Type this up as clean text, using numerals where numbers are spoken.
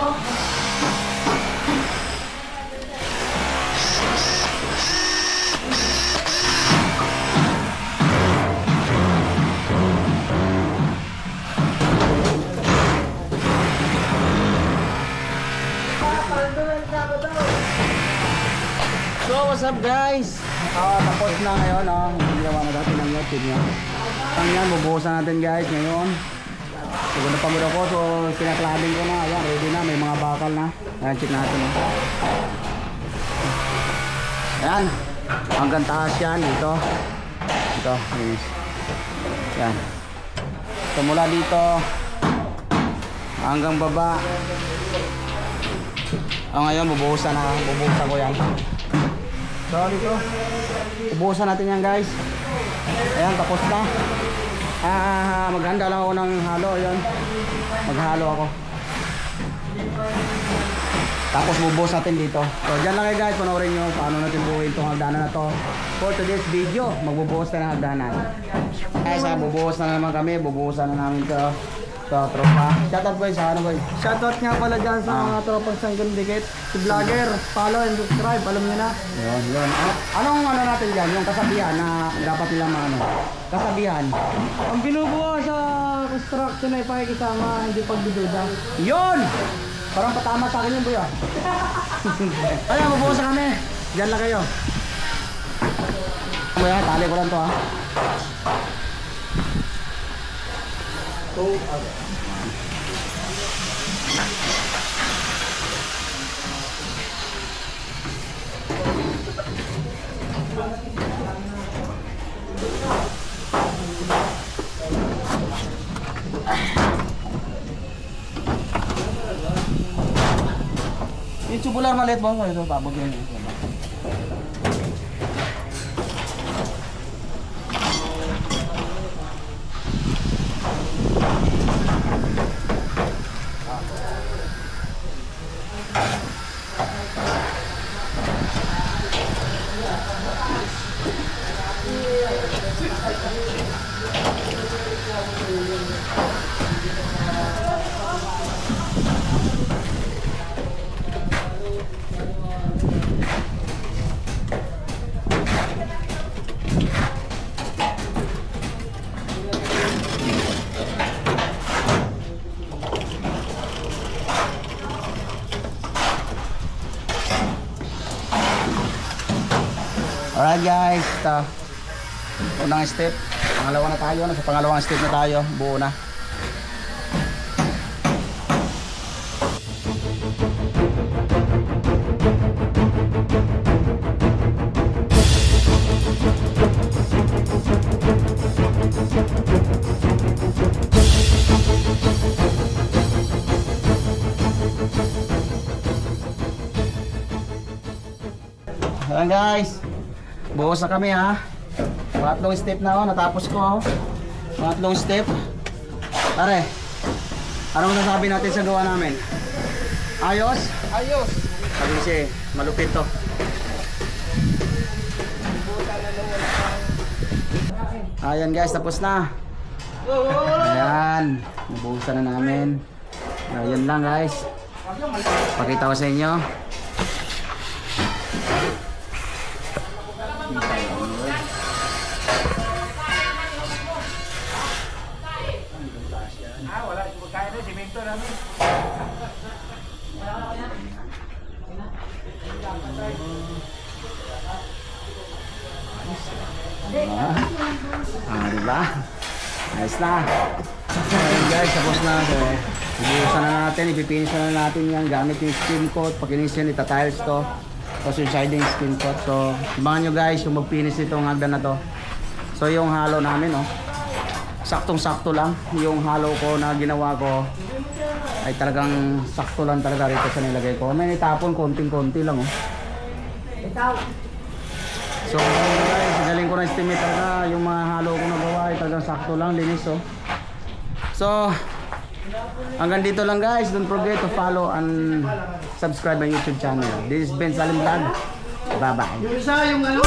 So what's up guys? Tapos na ngayon ang ginawa na natin ng YouTube niya. Ang yan, bubuhusan natin guys ngayon. So napagod ako, so pinaklabing ko na. Ayan, ready na, may mga bakal na. Ayan, check natin. Ayan, hanggang taas yan dito. Ito, finish. Ayan. So mula dito hanggang baba. Ngayon, bubuhusan ko yan. So dito, ubusan natin yan guys. Ayan, tapos na. Maghanda lang ako ng halo. Ayan, maghalo ako. Tapos bubuhos natin dito. So dyan lang guys, panoorin nyo paano natin buuin itong hagdanan na to. For today's video, magbubuhos na ng hagdanan. Guys, bubuhos na naman kami. Bubuhosan na namin ito. So, tropa. Shoutout boys, boys. Shoutout nga pala dyan sa mga tropang Sanggan Dikit. Si vlogger, follow and subscribe, alam nyo na. Yun. Anong natin dyan? Yung kasabihan na dapat nila maano? Kasabihan. Ang binubuo sa construction ay pakikisama, hindi pagdududa. Yun! Parang patama sa akin yun boy. Ayan, mabuhusan kami. Diyan lang kayo. Boy, tali ko lang to ha. Yung tubular maliit ba? Ito, pabog yan. Alright guys, ito unang step, pangalawa na tayo, nasa pangalawang step na tayo, buo na. Ayan guys, buhos na kami ha. Pangatlong step na natapos ko pangatlong step. Pare, anong nasabi natin sa gawa namin? Ayos? Ayos! Sabi siya, malupit to. Ayan guys, tapos na. Ayan, nabuhusan na namin. Ayan lang guys, pakita ko sa inyo. Diba? Ayos na. Ayan guys, tapos na. So, ibuhusan na natin, ipipinis na natin yan gamit yung skin coat. Pakinis yan, itatiles to. Tapos yung siding skin coat. So, ibangan nyo guys yung magpinis itong hagdan na to. So, yung halo namin, saktong-sakto lang. Yung halo ko na ginawa ko ay talagang sakto lang talaga rito sa nilagay ko. May itapon, konting-konti lang, So guys, galing ko na estimate talaga yung mga halo ko nagawa ay talagang sakto lang, linis So hanggang dito lang guys, don't forget to follow and subscribe my YouTube channel. This is Ben Salim Vlog. Bye bye. Yung isa yung ano